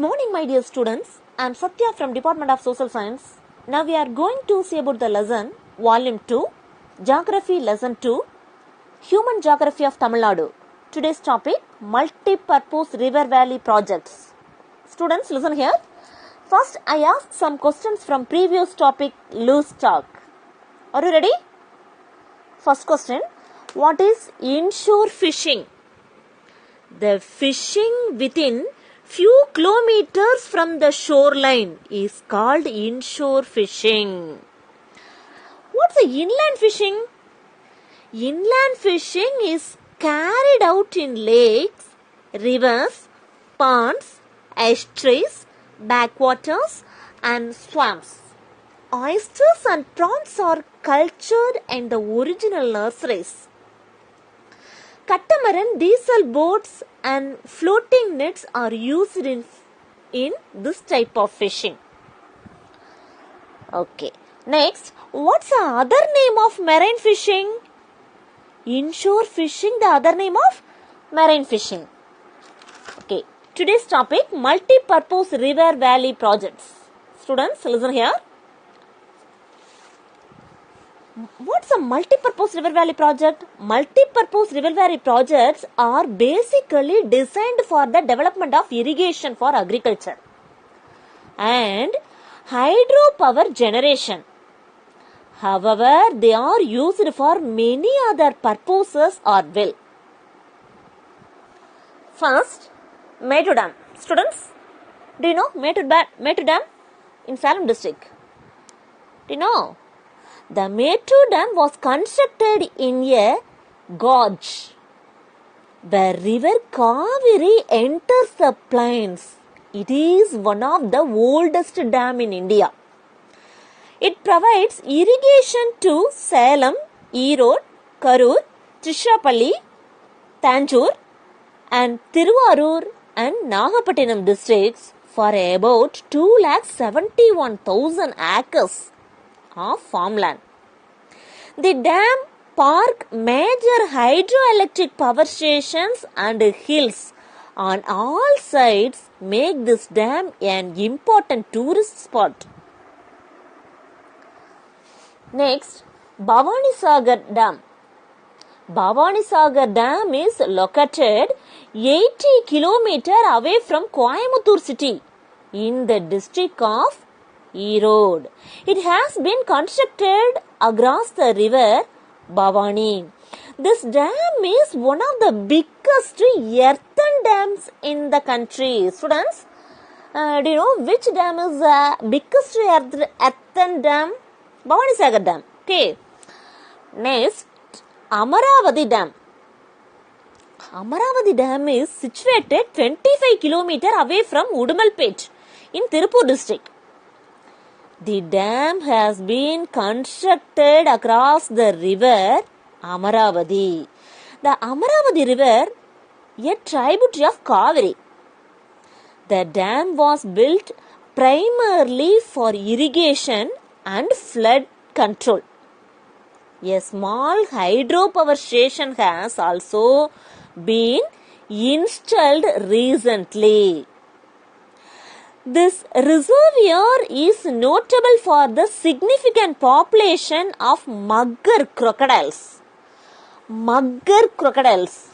morning, my dear students. I am Satya from Department of Social Science. Now we are going to see about the lesson Volume 2, Geography Lesson 2, Human Geography of Tamil Nadu. Today's topic, Multi-Purpose River Valley Projects. Students, listen here. First, I asked some questions from previous topic, loose talk. Are you ready? First question, what is inshore fishing? The fishing within few kilometers from the shoreline is called inshore fishing. What's the inland fishing? Inland fishing is carried out in lakes, rivers, ponds, estuaries, backwaters and swamps. Oysters and prawns are cultured in the original nurseries. Catamaran, diesel boats and floating nets are used in this type of fishing. Okay. Next, what's the other name of marine fishing? Inshore fishing, the other name of marine fishing. Okay. Today's topic, multi-purpose river valley projects. Students, listen here. What's a multi-purpose river valley project? Multi-purpose river valley projects are basically designed for the development of irrigation for agriculture and hydropower generation. However, they are used for many other purposes as well. First, Mettur Dam. Students, do you know Mettur Dam in Salem district? Do you know? The Mettur Dam was constructed in a gorge. The river Kaveri enters the plains. It is one of the oldest dams in India. It provides irrigation to Salem, Erode, Karur, Trichinopalli, Tanjore and Tiruvarur and Nagapattinam districts for about 271,000 acres of farmland. The dam park major hydroelectric power stations and hills on all sides make this dam an important tourist spot. Next, Bhavani Sagar Dam. Bhavani Sagar Dam is located 80 km away from Coimbatore city in the district of Erode. It has been constructed across the river Bhavani. This dam is one of the biggest earthen dams in the country. Students, do you know which dam is the biggest earthen dam? Bhavani Sagar Dam. Okay. Next, Amaravati Dam. Amaravati Dam is situated 25 km away from Udumalpet in Tirupur district. The dam has been constructed across the river Amaravati. The Amaravati river, a tributary of Kaveri. The dam was built primarily for irrigation and flood control. A small hydropower station has also been installed recently. This reservoir is notable for the significant population of mugger crocodiles. Mugger crocodiles.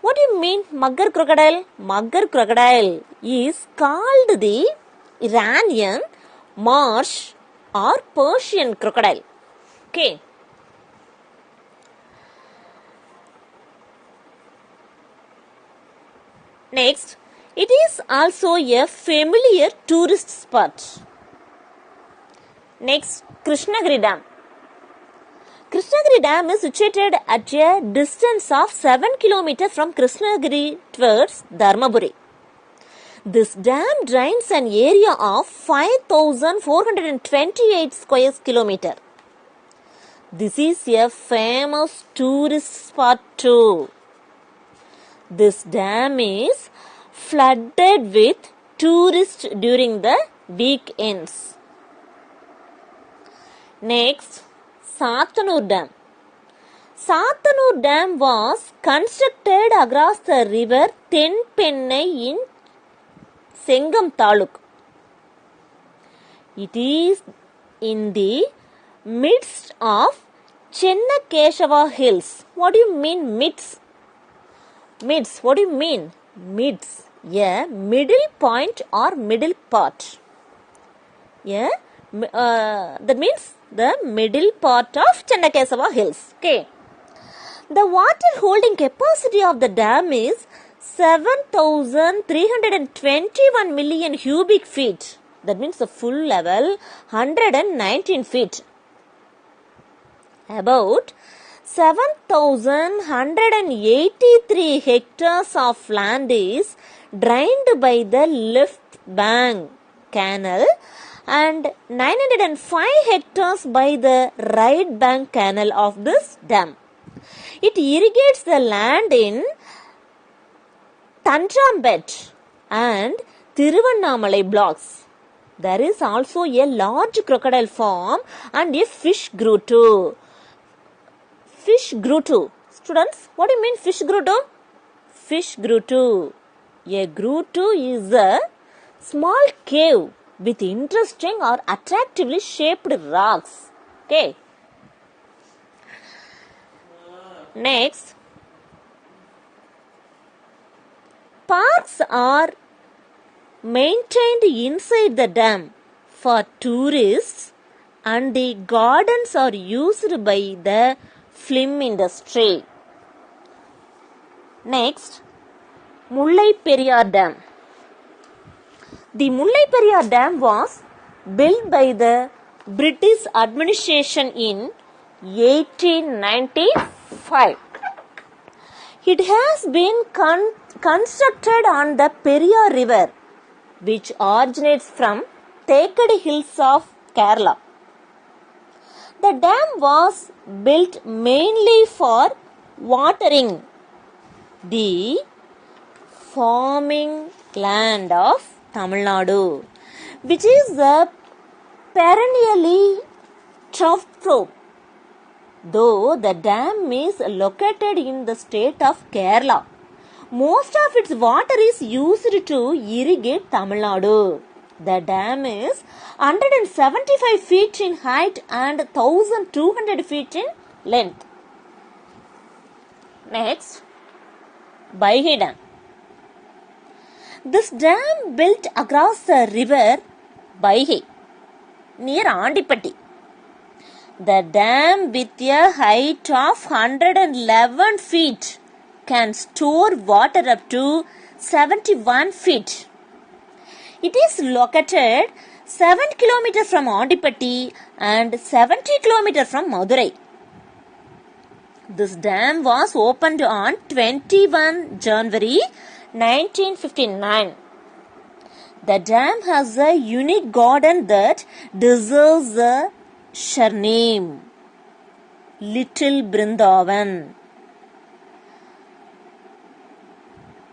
What do you mean mugger crocodile? Mugger crocodile is called the Iranian marsh or Persian crocodile. Okay. Next, it is also a familiar tourist spot. Next, Krishnagiri Dam. Krishnagiri Dam is situated at a distance of 7 km from Krishnagiri towards Dharmaburi. This dam drains an area of 5,428 square kilometers. This is a famous tourist spot too. This dam is flooded with tourists during the weekends. Next, Sattanur Dam. Sattanur Dam was constructed across the river Tenpennai in Sengam Taluk. It is in the midst of Chennakeshava Hills. What do you mean midst? Midst, what do you mean? Midst, yeah, middle point or middle part. Yeah, that means the middle part of Chennakeshava Hills. Okay. The water holding capacity of the dam is 7,321 million cubic feet. That means the full level 119 feet. About 7,183 hectares of land is drained by the left bank canal and 905 hectares by the right bank canal of this dam. It irrigates the land in Tanjambet and Tiruvannamalai blocks. There is also a large crocodile farm and a fish grotto. Fish grotto. Students, what do you mean fish grotto? Fish grotto. A grotto is a small cave with interesting or attractively shaped rocks. Okay. Next, parks are maintained inside the dam for tourists and the gardens are used by the film industry. Next, Mullai Periyar Dam. The Mullai Periyar Dam was built by the British administration in 1895. It has been constructed on the Periyar River, which originates from Thekadi Hills of Kerala. The dam was built mainly for watering the farming land of Tamil Nadu, which is a perennially drought prone. Though the dam is located in the state of Kerala, most of its water is used to irrigate Tamil Nadu. The dam is 175 feet in height and 1,200 feet in length. Next, Baigai Dam. This dam built across the river Baigai near Andipatti. The dam with a height of 111 feet can store water up to 71 feet. It is located 7 km from Andipatti and 70 km from Madurai. This dam was opened on 21 January 1959. The dam has a unique garden that deserves a surname, Little Brindavan,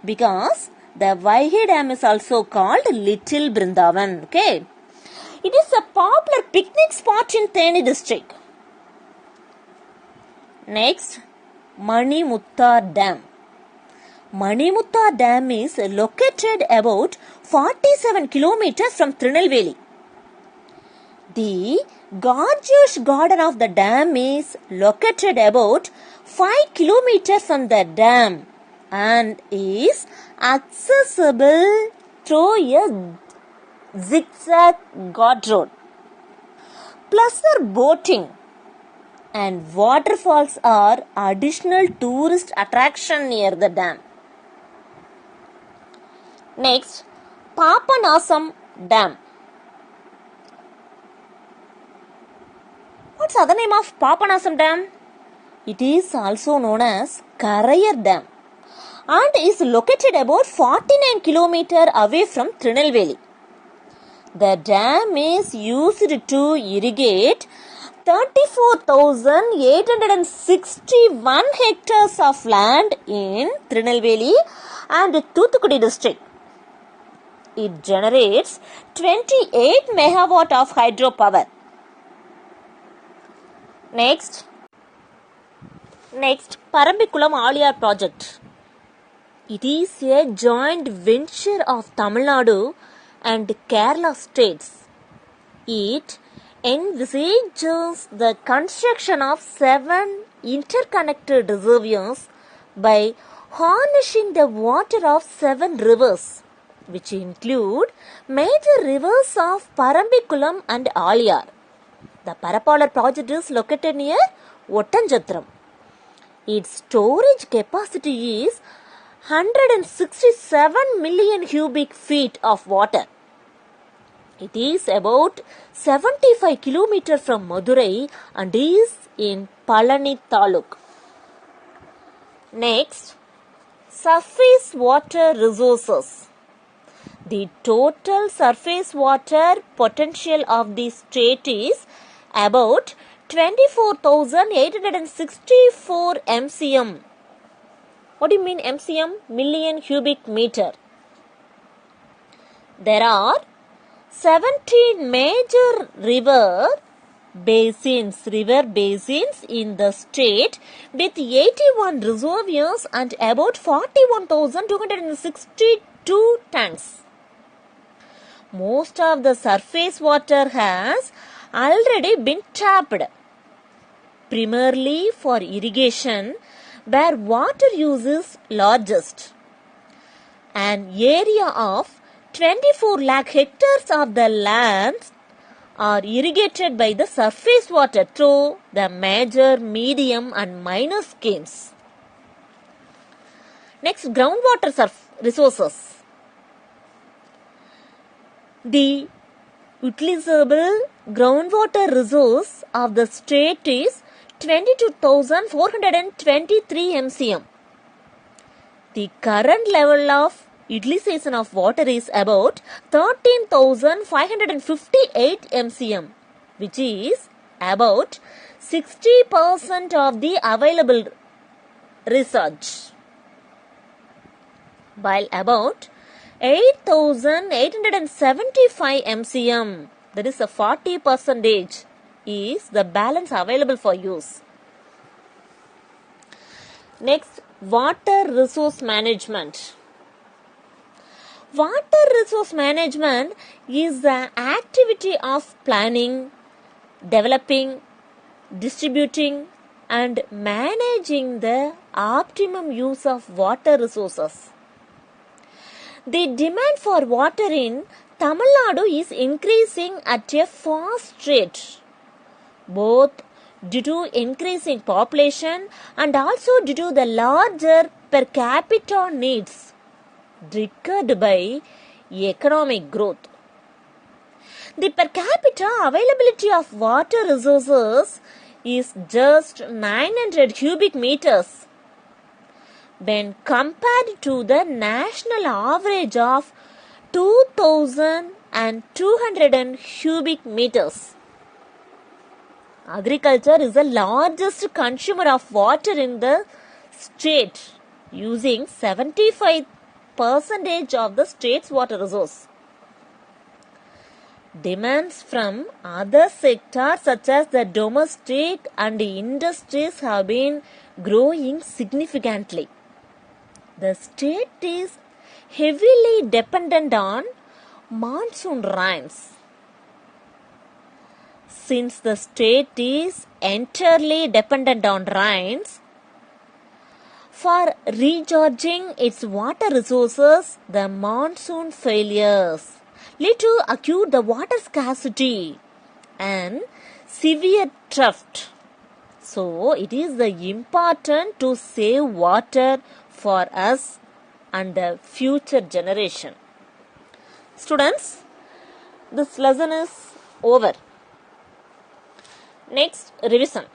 because the Vaigai Dam is also called Little Brindavan. Okay, it is a popular picnic spot in Theni district. Next, Manimuttar Dam. Manimuttar Dam is located about 47 kilometers from Tirunelveli. The gorgeous garden of the dam is located about 5 kilometers from the dam and is accessible through a zigzag guard road. Pleasure boating and waterfalls are additional tourist attraction near the dam. Next, Papanasam Dam. What's the other name of Papanasam Dam? It is also known as Karayar Dam and is located about 49 km away from Tirunelveli. The dam is used to irrigate 34,861 hectares of land in Tirunelveli and Thoothukudi district. It generates 28 megawatt of hydropower. Next, Parambikulam Aliyar project. It is a joint venture of Tamil Nadu and Kerala states. It envisages the construction of 7 interconnected reservoirs by harnessing the water of 7 rivers, which include major rivers of Parambikulam and Aliyar. The Parapalar project is located near Ottanjatram. Its storage capacity is 167 million cubic feet of water. It is about 75 kilometers from Madurai and is in Palani Taluk. Next, surface water resources. The total surface water potential of the state is about 24,864 MCM. What do you mean MCM? Million cubic meter. There are 17 major river basins in the state with 81 reservoirs and about 41,262 tanks. Most of the surface water has already been tapped, primarily for irrigation, where water use is largest. An area of 24 lakh hectares of the lands are irrigated by the surface water through the major, medium and minor schemes. Next, groundwater resources. The utilizable groundwater resource of the state is 22,423 MCM. The current level of utilization of water is about 13,558 MCM, which is about 60% of the available research, while about 8,875 MCM, that is a 40%, is the balance available for use. Next, water resource management. Water resource management is the activity of planning, developing, distributing and managing the optimum use of water resources. The demand for water in Tamil Nadu is increasing at a fast rate, both due to increasing population and also due to the larger per capita needs triggered by economic growth. The per capita availability of water resources is just 900 cubic meters when compared to the national average of 2,200 cubic meters. Agriculture is the largest consumer of water in the state, using 75% of the state's water resource. Demands from other sectors such as the domestic and industries have been growing significantly. The state is heavily dependent on monsoon rains. Since the state is entirely dependent on rains, for recharging its water resources, the monsoon failures lead to acute the water scarcity and severe drought. So, it is important to save water for us and the future generation. Students, this lesson is over. Next, revision.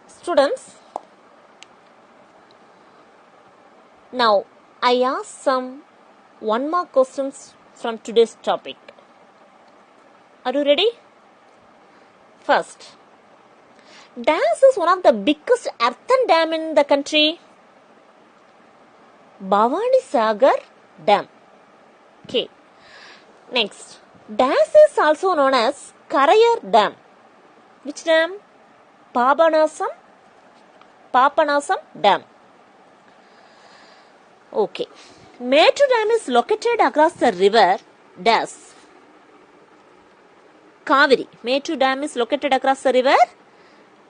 Students, now I ask some 1 mark questions from today's topic. Are you ready? First, Dash is one of the biggest earthen dam in the country. Bhavani Sagar Dam. Okay. Next, Dash is also known as Karayar Dam. Which dam? Papanasam Papanasam Dam. Okay. Mettur Dam is located across the river dash. Kaveri. Mettur Dam is located across the river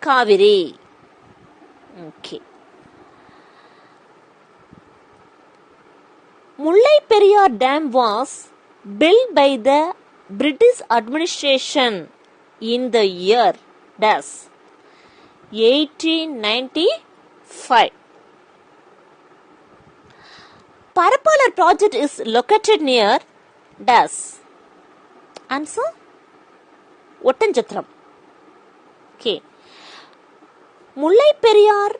Kaveri. Okay. Mullai Periyar Dam was built by the British administration in the year dash 1895. Parapalar project is located near dash. Answer? Ottanchitram. Okay. Mullai Periyar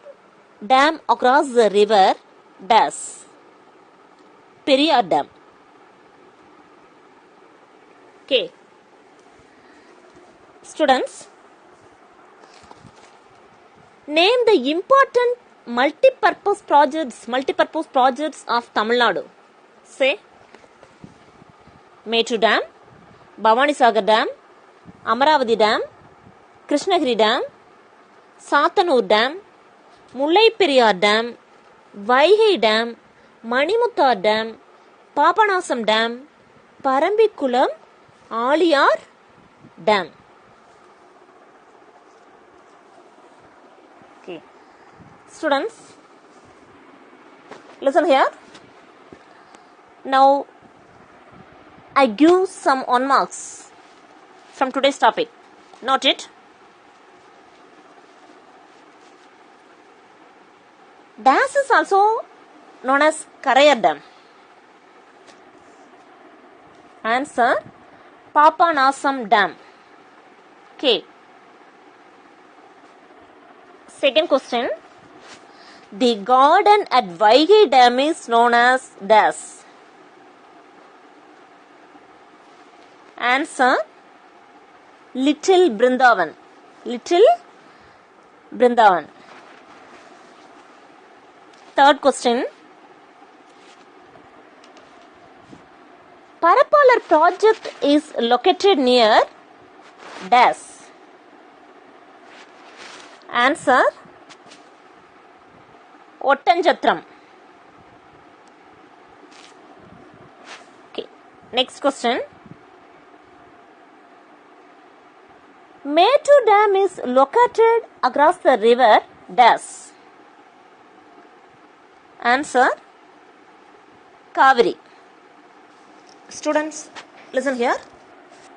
Dam across the river dash. Periyar Dam. Okay. Students, name the important multi-purpose projects of Tamil Nadu. Say Mettur Dam, Bhavani Sagar Dam, Amaravati Dam, Krishnagiri Dam, Sathanur Dam, Mullai Periyar Dam, Vaigai Dam, Manimuttar Dam, Papanasam Dam, Parambikulam Aliyar Dam. Okay. Students, listen here. Now, I give some 1 marks from today's topic. Note it. Dash is also known as Karayar Dam. Answer, Papanasam Dam. Okay. Second question. The garden at Vaigai Dam is known as dash. Answer, Little Brindavan. Little Brindavan. Third question. Parapalar project is located near dash. Answer, Ottanchitram. Okay. Next question. Mettur Dam is located across the river dash. Answer, Kaveri. Students, listen here.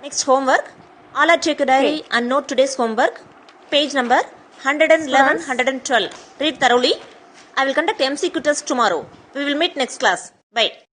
Next homework. All are take a diary and note today's homework. Page number 111, 112. Read thoroughly. I will conduct MCQ test tomorrow. We will meet next class. Bye.